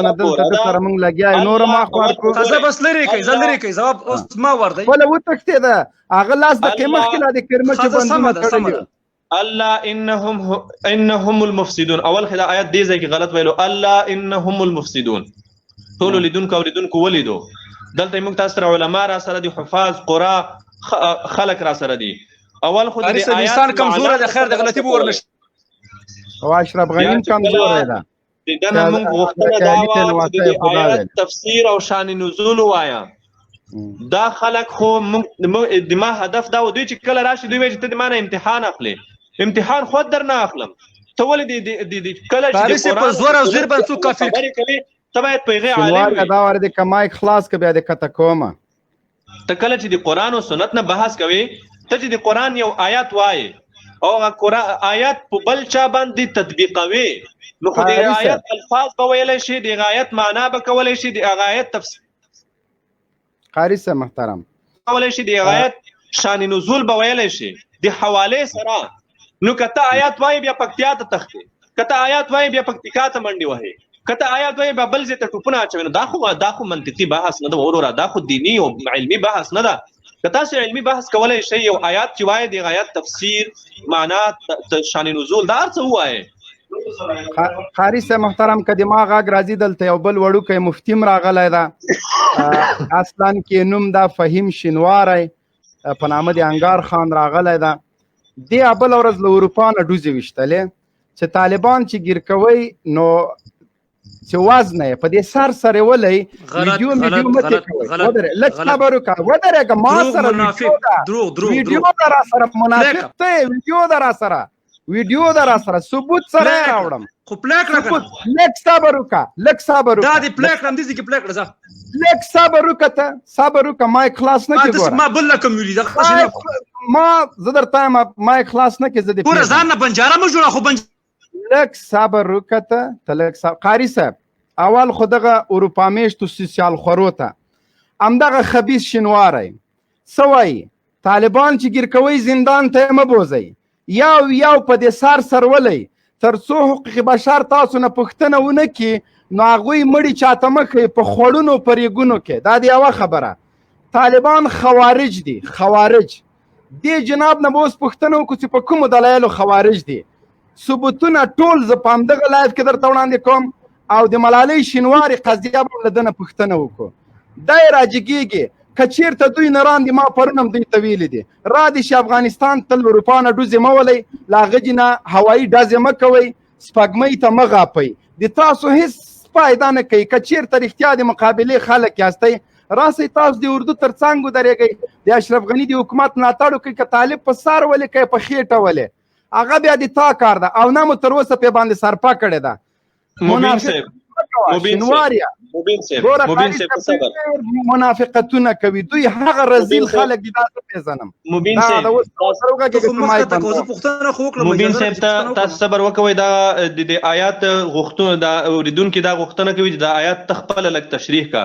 نه دلته د سره موږ لګیا یو نور ما خوار کو خزه بس لري کوي زل لري کوي جواب اوس ما وردی ولا وتښتې ده هغه لاس د قیمت کې لا د کرمه چې بندونه تړلي الله انهم المفسدون. اول خدا آیات دې ځای کې غلط ویلو الله انهم المفسدون. ټول لیدونکو ولیدو دلته موږ تاسو سره علما را سره دي حفاظ قرا خلق را سره دي. اول خو دې آیات انسان کمزور ده خیر د غلطي ورنش او اشرف غنیم کمزور ده دنه موږ غوښتنه دا و چې د آیات تفسیر او شان نزول وایا. دا خلق خو د ما هدف دا و دوی چې کله راشي دوی وایي چې ته د امتحان اخلي. امتحان خود در نه اخلم. ته ولې د کله چې د قرآن زور او زیر باندې څوک کافر کوي ته باید پیغه عالم وي. دا ور د کمای خلاص ک بیا د کته کومه ته کله چې د قرآن او سنت نه بحث کوي ته چې د قرآن یو آیات وایي او قرآن آیات په بل چا باندې تطبیقوي نو خو د آیات الفاظ به ویلی شي د آیات معنا به کولی شي د آیات تفسیر قاری صاحب محترم کولی شي د آیات شان نزول به ویلی شي د حواله سره. نو کته آیات وایي بیا پکتیا ته تخته کته آیات وایي بیا پکتیکا ته منډي وهي کته آیات وایي بیا بل ځای ته ټوپونه اچوي. نو دا خو منطقي بحث نه ده وروره دا خو دینی او علمي بحث نه ده. که تاسو علمي بحث کولی شئ یو آیات چې وایي د آیات تفسیر معنا شان نزول دا هر څه ووایي. قاری صاحب محترم که دماغ غاګ راځي دلته یو بل وړوکی مفتیم راغلی ده اصلا کې نوم دا فهیم شینواری په نامه د انګار خان راغلی ده. دې بله ورځ له اروپا نه ډوزې ویشتلې چې طالبان چې ګیر کوئ نو چې وزنه یې په دې سر سره ولی ویډیو متې کوئ لږ صبر وکړه ودرېږه ما سره ویډیو ده را سره منافق ته ویډیو ده را سره ویډیو ده را سره ثبوت سره راوړم خو پلیک راکړه لږ صبر وکړه لږ صبر دا دې پلیک رم دي چې پلیک راځه لږ صبر وکړه ته صبر وکړه ما خلاص نه کې ګوره ما بل کوم ویلی دا ما زه درته ما خلاص نه کې زه دې پوره ځان نه بنجاره مو جوړه خو لږ صبر وکړه ته لږ قاری صاحب اول خو دغه اروپا میشتو سوسیال خورو ته همدغه خبیث شینواری څه وایي طالبان چې ګیر کوئ زندان ته مه بوځئ یو په دې سر سرولی تر څو حقوق بشر تاسو نه پوښتنه ونه کړي نو هغوی مړي چاته مه ښیي په خوړونو په ریګونو کې. دا د یوه خبره. طالبان خوارج دي خوارج دې جناب نه به اوس پوښتنه وکړو چې په کومو دلایلو خوارج دي. ثبوتونه ټول زه په همدغه لایف کې درته وړاندې کوم او د ملالۍ شینواري قضیه به له ده نه پوښتنه وکړو. دا یې راجګېږي که چېرته دوی نه راندي ما پرون هم دوی ته ویلي دي را دي چې افغانستان تل اروپا نه ډوزې مه ولئ له هغه جې نه هوایي ډزې مه کوئ سپږمۍ ته مه غاپئ د تاسو هېڅ فایده نه کوي. که چېرته رښتیا د مقابلې خلک یاستئ راسئ تاسو د اردو تر څنګ ودرېږئ د اشرف غني د حکومت ملاتړ وکړئ که طالب په سر ولې که په خېټه ولې هغه بیا د تا کار ده او نه مو تر اوسه پې باندې سرپه کړې ده. منافقتونه کوي دوی هغه رزیل خلک دي دا څه پېژنم. مبین صاحب تاسو صبر وکوئ دا د آیات غوښتنه دا اورېدونکي دا غوښتنه کوي چې دا آیات ته خپله لږ تشریح کا.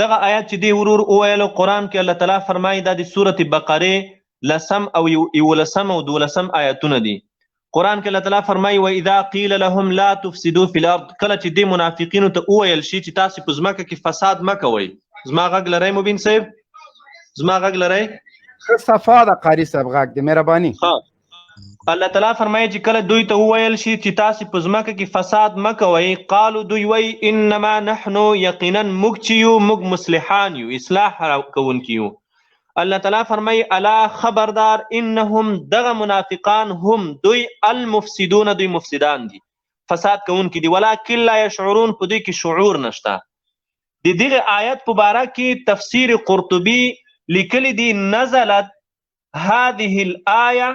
دغه آیات چې دی ورور وویلو قرآن کې الله تعالی فرمایي دا د سورة بقرې 10 او 11 او 12 آیاتونه دي. قرآن کې الله تعالی فرمایي واذا قیل لهم لا تفسدوا فی الارض کله چې دې منافقینو ته وویل شي چې تاسو په ځمکه کې فساد مه کوئ. زما غږ لرئ مبین صاحب زما غږ لرئ ښه صفا ده قاري صاحب غږ د مهرباني. الله تعالی فرمایي چې کله دوی ته وویل شي چې تاسو په ځمکه کې فساد مه کوئ قالو دوی وایي انما نحنو یقینا موږ چې یو موږ مصلحان یو اصلاح کوونکي یو. الله تعالی فرمایي الا خبردار انهم دغه منافقان هم دوی المفسدون دوی مفسدان دي فساد کوونکي دي ولکن لا يشعرون په دوی کې شعور نشته. د دغه آیت په باره کې تفسیر قرطبي لیکلی دي نزلت هذه الآیه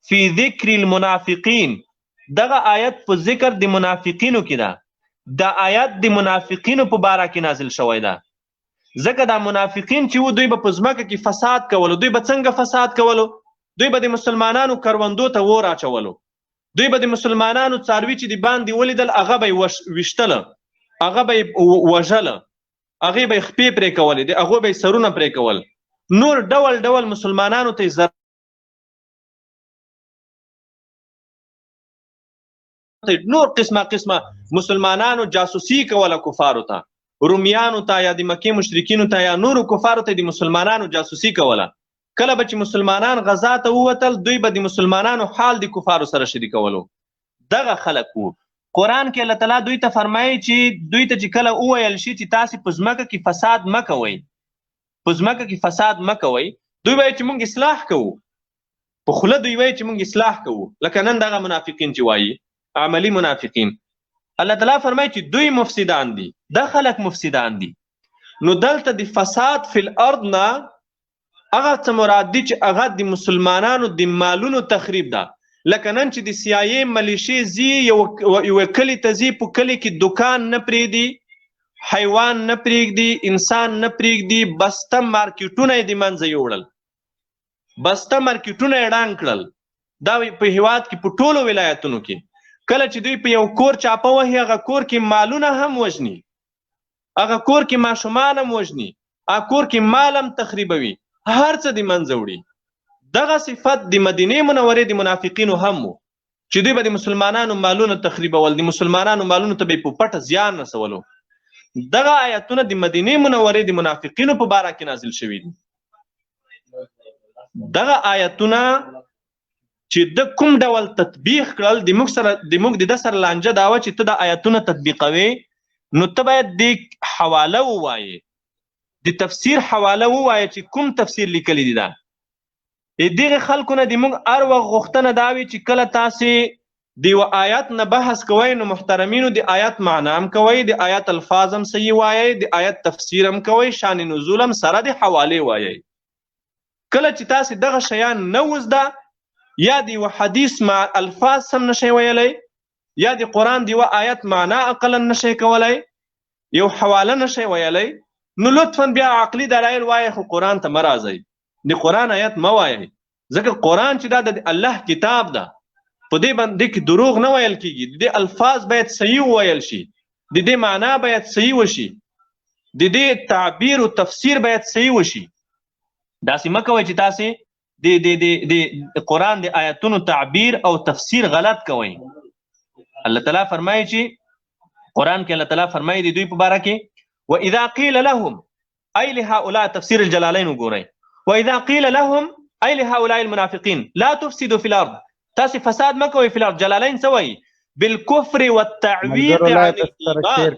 فی ذکر المنافقین دغه آیت په ذکر د منافقینو کې ده. دا آیت د منافقینو په باره کې نازل شوی ده ځکه دا منافقین چې و دوی به په ځمکه کې فساد کولو. دوی به څنګه فساد کولو؟ دوی به د مسلمانانو کروندو ته اور اچولو. دوی به د مسلمانانو څاروي چې د باندې ولیدل هغه به یې ویشتله هغه به یې وژله هغې به یې خپې پرې کولې د هغو به یې سرونه پرې کول نور ډول ډول مسلمانانو ته نور قسمه مسلمانانو جاسوسي کوله کفارو ته رومیانو ته یا د مکې مشرکینو ته یا نورو کفارو ته د مسلمانانو جاسوسي کوله. کله به چې مسلمانان غزا ته ووتل دوی به د مسلمانانو حال د کفارو سره شریکولو. دغه خلک وو. قرآن کې الله تعالی دوی ته فرمایي چې دوی ته چې کله وویل شي چې تاسې په ځمکه کې فساد مه کوئ، په ځمکه کې فساد مه کوئ، دوی وایي چې موږ اصلاح کوو. په خوله دوی وایي چې موږ اصلاح کوو، لکه نن دغه منافقین چې وایي عملی منافقین. الله تعالی فرمایي چې دوی مفسدان دي، دا خلک مفسدان دي. نو دلته د فساد فی الارض نه هغه څه مراد دي چې هغه د مسلمانانو د مالونو تخریب ده. لکه نن چې د CIA ملیشې ځي یو کلي ته ځي، په کلي کې دکان نه پرېږدي، حیوان نه پرېږدي، انسان نه پرېږدي، بسته مارکیټونه یې د منځه یوړل، بسته مارکیټونه یې ړنګ کړل. دا په هیواد کې په ټولو ولایتونو کې کله چې دوی په یو کور چاپه وهي هغه کور کې مالونه هم وژني، هغه کور کې ماشومان هم وژني، هغه کور کې مال هم تخریبوي، هر څه د منځه وړي. دغه صفت د مدینې منورې د منافقینو هم و چې دوی به د مسلمانانو مالونه تخریبول، د مسلمانانو مالونو ته به په پټه زیان رسولو. دغه آیتونه د مدینې منورې د منافقینو په باره کې نازل شوي دي. دغه آیتونه چې د کوم ډول تطبیق کړل د موږ د ده سره لانجه دا وه چې ته د آیتونه تطبیقوي نو ته باید د حواله ووایې، د تفسیر حواله ووایې چې کوم تفسیر لیکلی دی. دا دغه خلکو نه د موږ هر وخت غوښتنه دا وي چې کله تاسې د یوه آیت نه بحث کوئ نو محترمینو د آیت معنا هم کوئ، د آیت الفاظ هم صحیح وایئ، د آیت تفسیر هم کوئ، شان نزول هم سره د حوالې وایئ. کله چې تاسې دغه شیان نه وزده یا د یوه حدیث مع الفاظ سم نشئ ویلی، یا د قرآن د یوه آیت معنا اقلا نشئ کولی، یو حواله نشئ ویلی، نو لطفا بیا عقلي دلایل وایئ خو قرآن ته مه راځئ، د قرآن آیت مه وایئ، ځکه قرآن چې دا د الله کتاب ده، په دې باندې کې دروغ نه ویل کېږي، د دې الفاظ باید صحیح وویل شي، د دې معنا باید صحیح وشي، د دې تعبیر او تفسیر باید صحیح وشي. داسې مه کوئ چې تاسې د قرآن د آیتونو تعبیر او تفسیر غلط کوئ. الله تعالی فرمایي چې قرآن کې الله تعالی فرمایي د دوی په باره کې وَإِذَا قِيلَ لَهُمْ أَيْ لِهَؤُلَاءِ تفسیر الجلالین وګورئ، وَإِذَا قِيلَ لَهُمْ أَيْ لِهَؤُلَاءِ الْمُنَافِقِينَ لَا تُفْسِدُوا فِي الْأَرْضِ، تاسې فساد مه کوئ فی الارض. جلالین څه وایي؟ بالکفر والتعویق عن الایمان.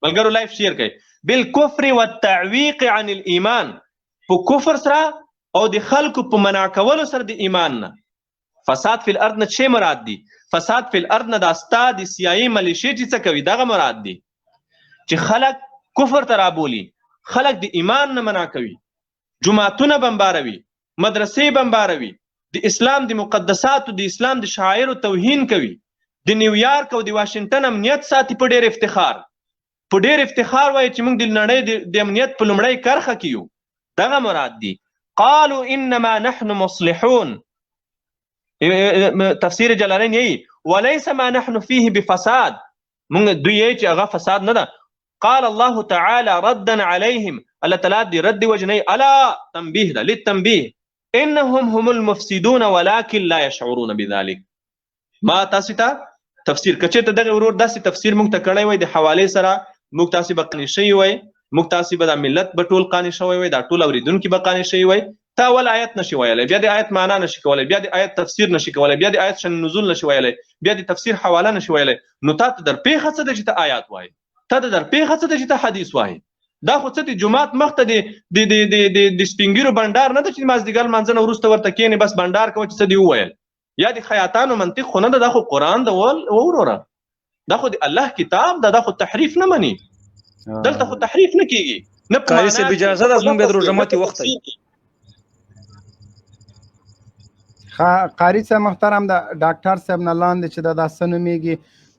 ملګرو لایف شیر کوي. بالکفر والتعویق عن الایمان، په کفر سره او د خلکو په منع کولو سره د ایمان نه. فساد فی الارض نه څه مراد دی؟ فساد فی الارض نه دا ستا د CIA ملیشې چې څه کوي دغه مراد دی، چې خلک کفر ته رابولي، خلک د ایمان نه منع کوي، جماعتونه بمباروي، مدرسې بمباروي، د اسلام د مقدساتو د اسلام د شعائرو توهین کوي، د نیویارک او د واشنگټن امنیت ساتي په ډېر افتخار، په ډېر افتخار وایي چې موږ د نړۍ د امنیت په لومړۍ کرښه کې یو. دغه مراد دی. قالوا انما نحن مصلحون، تفسیر جلالین یہی وليس ما نحن فيه بفساد، موږ دوی یې چې هغه فساد نه ده. قال الله تعالى ردا عليهم، الله تعالی دی رد وجنی الا تنبیه ده للتنبیه انهم هم المفسدون ولكن لا يشعرون بذلك. ما تاسو ته تفسیر کچې ته دغه ورور داسې تفسیر موږ ته کړی وای د حوالې سره، موږ تاسو به قانع شوي وای، موږ تاسو به د ملت به ټول قانع شوی وای، دا ټول اوریدونکي به قانع شوي وای. تا ول آیت نشي ویلی، بیا د آیت معنا نشي کولی، بیا د آیت تفسیر نشي کولی، بیا د آیت شان نزول نشي ویلی، بیا د تفسیر حواله نشي ویلی. نو تا ته در پیښه څه ده چې ته آیات وایي، تا ته در پیښه څه ده چې ته حدیث وایي. دا خو څه د جومات مخ ته د سپینګیرو بنډار نه ده چې مازدیګر لمانځه نه وروسته ورته کښېنې بس بنډار کوه چې څه دې وویل، یا د خیاطانو منطق خو نه ده، دا خو قرآن ده وروره، دا خو د الله کتاب ده، دا خو تحریف نه مني، دلته خو تحریف نه کېږي. نه قاری صاحب اجازه ده زموږ بیا د روژه ماتي وخت دی. قاری صاحب محترم د ډاکټر صاحب نه لاندې چې دا څه نومېږي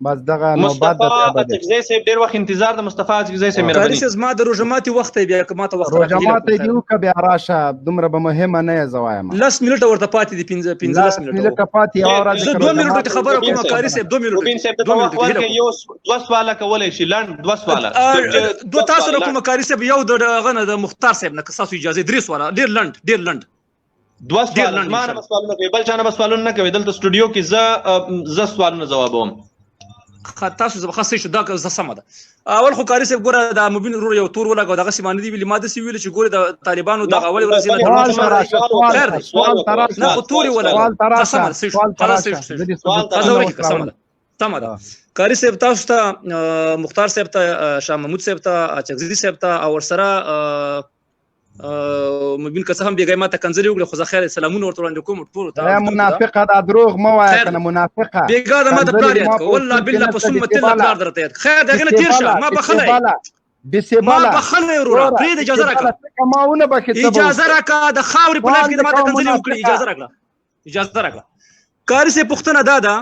بس دغه نوبت د اڅکزی صاحب ډېر وخت انتظار د مصطفی اڅکزی صاحب مهرباني. قاری صاحب زما د روژه ماتي وخت دی، بیا که ما ته وخت روژه ماتي دی وکړه بیا راشه، دومره به مهمه نه یې زه وایم. 10 منټه ورته پاتې دي، 15 منټه پاتې یوه ورځ. زه 2 منټو ته خبره کوم قاری صاحب، 2 منټو روبین صاحب ته وخت ورکړئ، یو 2 سواله کولی شي، لنډ 2 سواله. دو تاسو نه کوم قاری صاحب، یو د هغه نه د مختار صاحب نه که ستاسو اجازه 3 سواله، ډېر لنډ 2 سواله. ما نه به سوالونه کوي، بل چا نه به سوالونه نه کوي. دلته سټوډیو کې زه سوالونه ځوابوم. تاسو زه خاصه شو دا زه سم ده اول خو کاری صاحب ګوره د مبین ورور یو تور ولګو دغه سیمانه دی ویل ماده سی ویل چې ګوره د طالبانو د اول ورځ نه سوال تراشه نه خو تور ولګو سم ده سوال تراشه تمام ده کاری صاحب تاسو ته مختار صاحب ته شاه محمود صاحب ته اچغزي صاحب ته او سره مبین که څه هم بیګای ما ته کنځلې وکړه خو زه خیر سلامونه ورته وړاندې کوم ټول ته منافقه دا دروغ مو وایه کنه منافقه بیګا د ما ته پلار یاد کو والله بالله په سم متل پلار درته یاد خیر دغه نه تیر شه ما بخله بسباله ما بخله ورو پرې اجازه راکړه ماونه بکې اجازه راکړه د خاورې په لاس کې د ما ته کنځلې وکړي اجازه راکړه کاری سه پښتنه دادا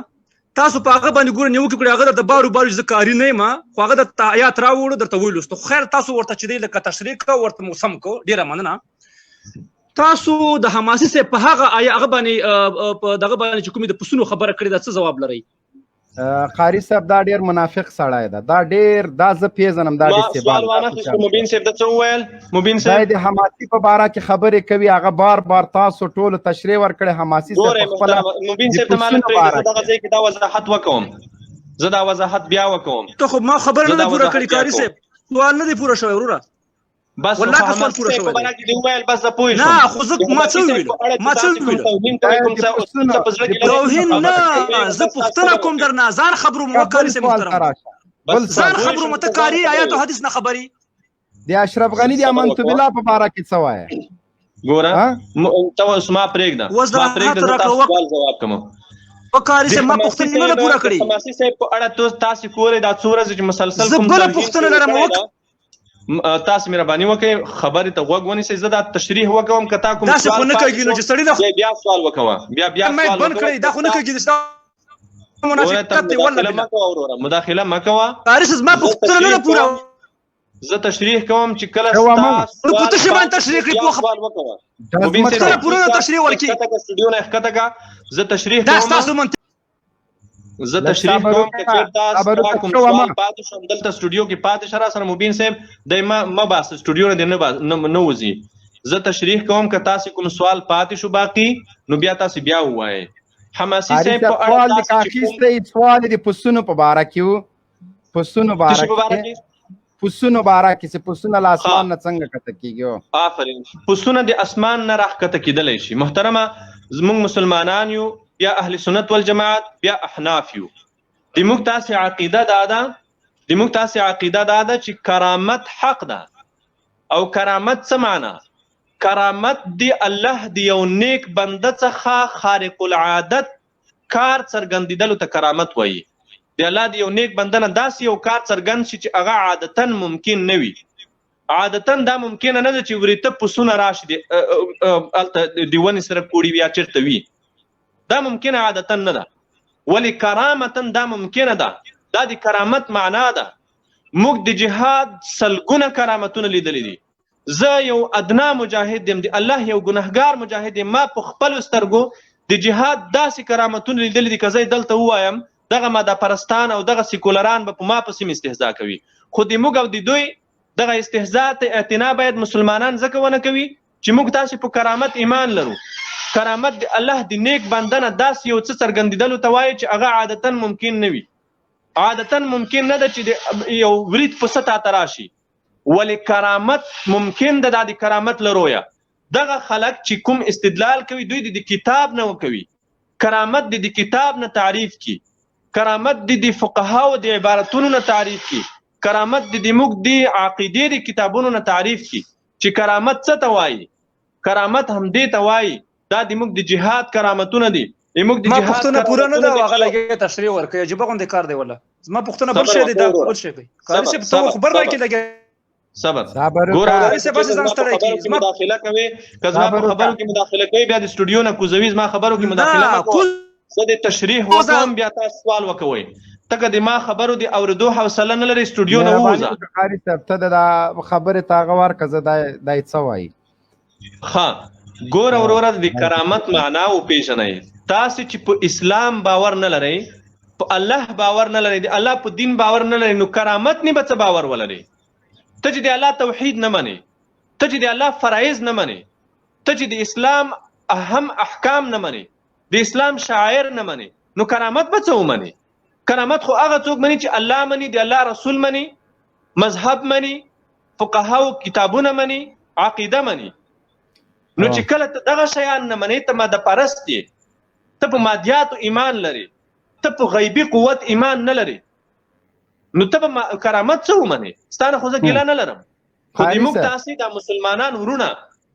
تاسو په هغه باندې ګور نیو کې کړی هغه د بارو ذکاری نه ما خو هغه د آیات راوړو درته ویلوستو خیر تاسو ورته چې دی لکه تشریح کو ورته موسم کو ډیره مننه تاسو د حماسي سه په هغه هغه باندې په دغه باندې چې کومې د پسونو خبره کړې دا څه جواب لري قاری صاحب دا ډیر منافق سړی ده دا ډیر دا ز پیژنم دا د سوال وانه مبین صاحب د څه ویل مبین صاحب د حماسي په باره کې خبرې کوي هغه بار تاسو ټول تشریح ورکړي حماسي صاحب خپل مبین صاحب ته مال پرې دغه ځای کې دا وضاحت وکوم زه دا وضاحت بیا وکوم ته خو ما خبر نه پوره کړی کاری صاحب سوال نه دی پوره شوی وروره بس والله که سوال پوره شوی په دی ویل بس د پوه نه خو زه ما څه ویل توهین نه زه پښتنه کوم درنه ځان خبرو مو کاری سه محترم ځان خبرو مته کاری آیات او حدیث نه خبري دی اشرف غنی دی امنت بالله په باره کې څه وایي ګوره ته اسما پرېږده ما پرېږده تاسو سوال جواب کوم او کاری سه ما پښتنه نه پوره کړی حماسي صاحب په اړه تاسو کولې دا څوره چې مسلسل کوم زه بل پښتنه لرم وک تاسو مهرباني وکړئ خبرې ته غوږ ونیسئ زه دا تشریح وکوم که تا کوم تاسو خو نه کوي نو چې سړی بیا سوال وکوه بیا سوال بند کړئ دا خو نه کوي چې منافقت دی والله مداخله مکوه کاری سه ما پښتنه نه پوره زه تشریح کوم چې کله تاسو په تاسو باندې تشریح کوي په سوال وکوه مبین صاحب پوره تشریح ورکی کته سټوډیو نه ښکته کا زه تشریح کوم تاسو زه تشریح کوم چې تاسو کوم سوال پاتې شوم دلته سټوډیو کې پاتې شرا سره مبین صاحب دایمه ما باس سټوډیو نه وځي زه تشریح کوم که تاسو کوم سوال پاتې شو باقی نو بیا تاسو بیا وایي حماسي صاحب په اړه تاسو سوال دي پسونو په باره کې پسونو باره کې چې پسونه له اسمان نه څنګه کته کیږي آفرین پسونه د اسمان نه راخ کته کیدلای شي محترمه زموږ مسلمانان یو یا اهل سنت والجماعت یا احناف یو د موږ تاسو عقیده دا ده چې کرامت حق ده او کرامت څه معنی کرامت دی الله دی یو نیک بنده څخه خارق العادت کار څرګندیدلو ته کرامت وایي دی الله دی یو نیک بنده نه داسې یو کار څرګند شي چې هغه عادتن ممکن نه وي عادتن دا ممکن نه ده چې ورته پسونه راشي دی ونې سره کوړي بیا چیرته وي دا ممکن عادتن نه ده ولی کرامتن دا ممکنه ده دا د کرامت معنا ده موږ د جهاد سلګونه کرامتونه لیدلې دي زه یو ادنا مجاهد یم د الله یو ګناهګار مجاهد یم ما په خپل سترګو د جهاد داسې کرامتونه لیدلې دي که زه دلته ووایم دغه ماده پرستان او دغه سیکولران به په ما پسې استهزاء کوي خو د موږ او د دوی دغه استهزاء ته اعتنا باید مسلمانان ځکه ونه کوي چې موږ تاسو په کرامت ایمان لرو کرامت د الله د نیک بنده نه داسې یو څه څرګندیدلو ته وایي چې هغه عادتن ممکن نه وي عادتن ممکن نه ده چې یو ورید پسه تاته راشي ولی کرامت ممکن ده دا د کرامت لرویه دغه خلک چې کوم استدلال کوي دوی د کتاب نه کوي کرامت د کتاب نه تعریف کی کرامت د فقهاو د عبارتونو نه تعریف کی کرامت د موږ د عقیدې د کتابونو نه تعریف کی چې کرامت څه ته وایي کرامت هم دې ته وایي دا د موږ د جهاد کرامتونه دي موږ د جهاد پښتنه پوره نه دا هغه لګي تشریح ورکړي چې بغون د کار دی ولا زما پښتنه بل شي دی دا بل شي کوي کاري څه ته خبر راکې لګي صبر ګور کاري څه بس ځان ستړی کی مداخله کوي کزما په خبرو کې مداخله کوي بیا د سټوډیو نه کوزوي زما خبرو کې مداخله کوي زه د تشریح وکوم بیا تاسو سوال وکوي تګه د ما خبرو دی اوردو حوصله نه لري سټوډیو نه وځه کاري څه ته دا خبره تاغه ور کزه دای څه وایي ها ګور اوروره د کرامت معنا او پیژنئ تاسو چې په اسلام باور نه لرئ په الله باور نه لرئ د الله په دین باور نه لرئ نو کرامت نه به څه باور ولرئ ته چې د الله توحید نه منې ته چې د الله فرایض نه منې ته چې د اسلام اهم احکام نه منې د اسلام شاعر نه منې نو کرامت به څه ومنې کرامت خو هغه څوک مني چې الله مني، د الله رسول مني، مذهب مني، فقهاو کتابونه مني، عقیده مني. نو چې کله ته دغه شیان نه منې، ته ماده پرست یې، ته په مادیاتو ایمان لري، ته په غیبي قوت ایمان نه لري، نو ته به کرامت څه ومنې؟ ستا نه خو زه ګیله نه لرم، خو د موږ تاسې دا مسلمانان ورونه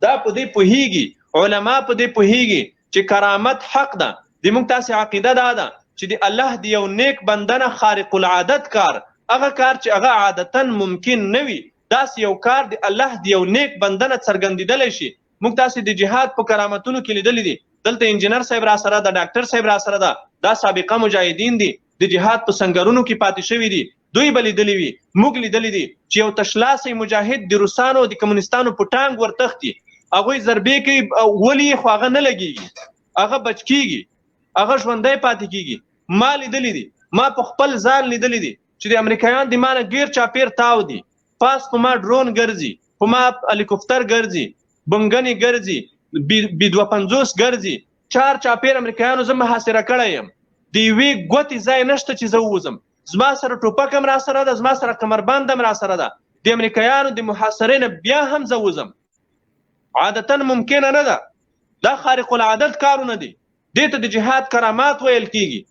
دا په دې پوهیږي، علما په دې پوهیږي چې کرامت حق ده. د موږ تاسې عقیده دا ده چې د الله د یو نیک بنده نه خارق العادت کار، هغه کار چې هغه عادتا ممکن نه وي، داسې یو کار د الله د یو نیک بنده نه څرګندېدلی شي. موږ تاسې د جهاد په کرامتونو کې لیدلی دي، دلته انجینر صاحب را سره ده، ډاکټر صاحب را سره ده، دا سابقه مجاهدین دي، د جهاد په سنګرونو کې پاتې شوي دي، دوی به لیدلی وي، موږ لیدلی دي چې یو تشلاسی مجاهد د روسانو د کمونستانو په ټانګ ورتښتي، هغوی ضربې کوي، ولي خو هغه نه لګېږي، هغه بچ کېږي، هغه ژوندی پاتې کېږي. ما لیدلی دي، ما په خپل ځان لیدلی دي چې د امریکایان د ما نه ګیر چاپیر تاو دي، پاس په ما ډرون ګرځي، په ما هلیکوپټر ګرځي، بمګنې ګرځي، B-52 ګرځي، 4 چاپیر امریکایانو زه محاصره کړی یم، د یوې ګوتې ځای نشته چې زه ووځم، زما سره ټوپک هم را سره ده، زما سره کمربند هم را سره ده، د امریکایانو د محاصرې نه بیا هم زه وځم. عادتا ممکنه نه ده، دا خارق العادت کارونه دي، دې ته د جهاد کرامات ویل کیږي.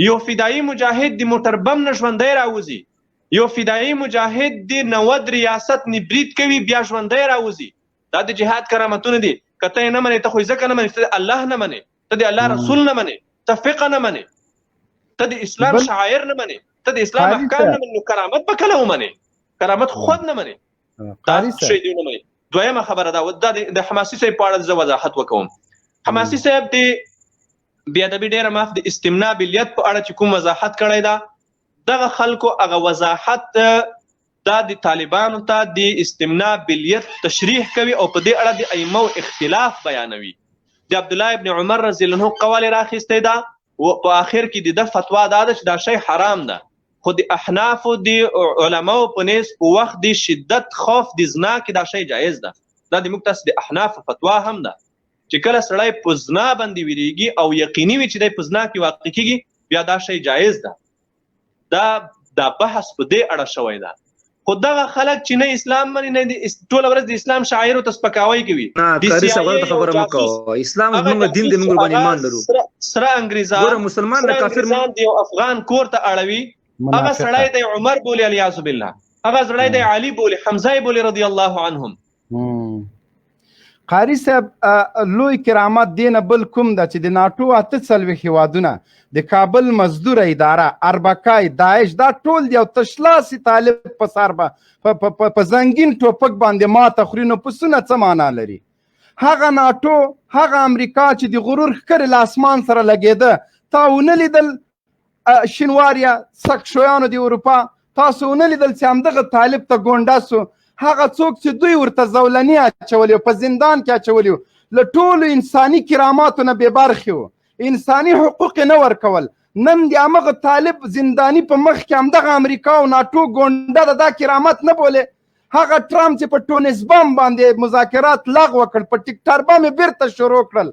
یو فدایي مجاهد د موټر بم نه ژوندی راوځي، یو فدایي مجاهد د 90 ریاست نه برید کوي بیا ژوندی راوځي، دا د جهاد کرامتونه دي. که ته یې نه منې، ته خو ځکه نه منې، ته د الله نه منې، ته د الله رسول نه منې، ته فقه نه منې، ته د اسلام شاعر نه منې، ته د اسلام احکام نه منې، نو کرامت به کله ومنې؟ کرامت خود نه منې، دا شی دی نه منې. دویمه خبره ده، دا د حماسي صاحب په اړه زه وضاحت وکوم. حماسي صاحب د بیادبي ډېره معاف د استمناء بالیت په اړه چې کوم وضاحت کړی ده، دغه خلکو هغه وضاحت دا د طالبانو ته د استمناء بالیت تشریح کوي او په دې اړه د ائمو اختلاف بیانوي. د عبدالله ابن عمر رضی الله عنه قول راخیستی ده او په آخر کې د فتوا دا ده چې دا شی حرام ده، خو د احنافو د علماو په نیز په وخت د شدت خوف د زنا کې دا شی جایز ده. دا د موږ تاسو د احنافو فتوا هم ده چې کله سړی په زنا باندې ویریږي او یقیني وي چې دی په زنا کې واقع کیږي، بیا دا شی جایز ده. دا بحث په دې اړه شوی ده. خو دغه خلک چې نه اسلام مني، نه ټوله ورځ د اسلام شاعرو ته سپکاوی کوي، اسلام زموږ دین دی، موږ باندې ایمان لرو، سره انګریزان مسلمان د کافر دی او افغان کور ته اړوي، هغه سړی دی عمر بولي الیاذ بالله، هغه سړی دی علي بولي، حمزه بولي رضی الله عنهم. قاری صاحب لوی کرامت دینه بل کوم ده چې د ناټو 48 هیوادونه، د کابل مزدور اداره، اربکای، داعش، دا ټول یو تشلاسی طالب په سر په زنګین ټوپک باندې ماته خوري، نو پسونه څه معنا لري؟ هغه ناټو، هغه امریکا چې د غرور ښکرې له اسمان سره لګېده، تا ونه لیدل شینواریا سکشویانو د اروپا، تاسو ونه لیدل چې همدغه طالب ته ګونډه سو، هغه څوک چې دوی ورته زولني اچولي او په زندان کې اچولي، له ټولو انساني کراماتو نه بې برخې وو، انساني حقوق نه ورکول. نن د همغه طالب زنداني په مخ کې همدغه امریکا او ناټو ګونډه ده، دا کرامت نه بولې. هغه ټرمپ چې په ټونس بم باندې مذاکرات لغوه کړ، په ټیکټر بم یې بیرته شروع کړل،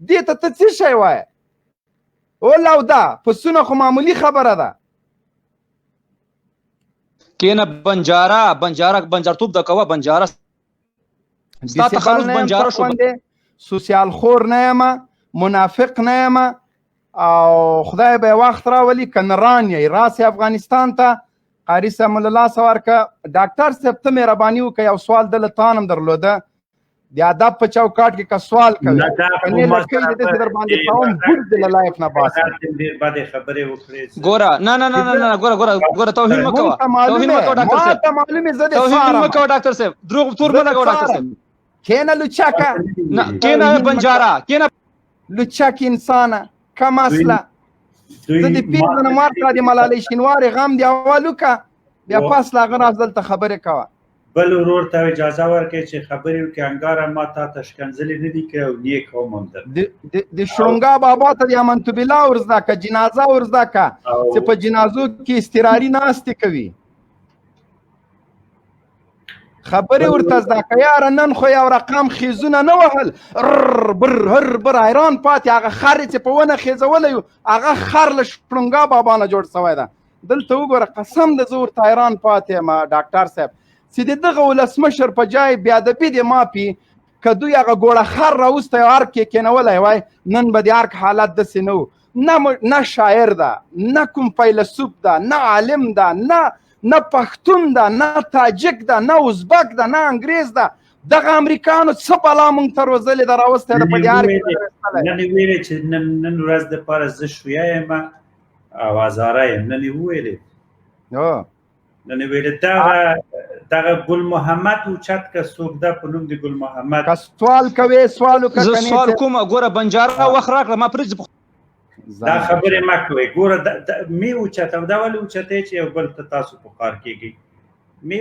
دې ته ته څه شی وایې؟ اوله او دا پسونه خو معمولي خبره ده. کینه بنجارتوب د کوه بنجاره ستا تخلص بنجاره شو، سوسیال خور نه یم، منافق نه یم، او خدای به وخت راولي کنران یې راسي افغانستان ته. قاری صاحب مولا الله سوارکه ډاکټر صاحب ته مهرباني وکړه، یو سوال دله تانم درلوده، د ادب په چوکاټ کې که سوال کوي کنې لکۍ د دې در باندې قوم بوج د له لایف نه باسي. ګوره نه ګوره توهین مه کوه، توهین مه کوه ډاکټر صاحب، ماته معلومې زه د توهین مه کوه ډاکټر صاحب، دروغ تور مه لګوه ډاکټر صاحب. کینه لوچکه، نه کینه بنجاره، کینه لوچک انسانه کم اصله، زه د پیر نه مارکا د ملالۍ شینواري غم دی اولو که بیا پاس له هغه راز دلته خبرې کوه. بل ورور ته اجازه ورکړئ چې خبرې وکړي، انګاره ما تا ته ښکنځلې نه دي کړی او نیک قوم هم درته د شړونګا بابا ته د امنت بالله ور زده که، جنازه ور زده که چې په جنازو کې استراري ناستې کوي. خبرې ورته زده که یاره نن خو یو رقم خیزونه نه وهل بر هر بر حیران پاتې هغه خر چې په ونه خیزولی و هغه خر له شپړونګا بابا نه جوړ سوی ده دلته وګوره قسم د زه ورته حیران پاتې یم ډاکټر صاحب چې د دغه ولسمشر په جای بیادبي دې ماپي که دوی هغه ګوړه خر راوستی او ارک یې کېنولی وای نن به د ارک حالت داسې نه و نه شاعر ده نه کوم فیلسوف ده نه عالم ده نه پښتون ده نه تاجک ده نه ازبک ده نه انګریز ده دغه امریکانو څه بلا موږ ته روزلې ده راوستی ده په دې ارک نن یې ویلې چې نن ورځ دپاره زه شویه یم او ازاره یم نن یې وویلې نن یې ویلې دغه ګل محمد اوچت که څوک ده په نوم د ګل محمد که سوال کوې سوال وکړه زه سوال کوم ګوره بنجاره وخت راکړه ما پرېږدي دا خبرې مه کوئ ګوره مې اوچت او دا ولې اوچتې چې یو بل ته تاسو په کار کېږئ مې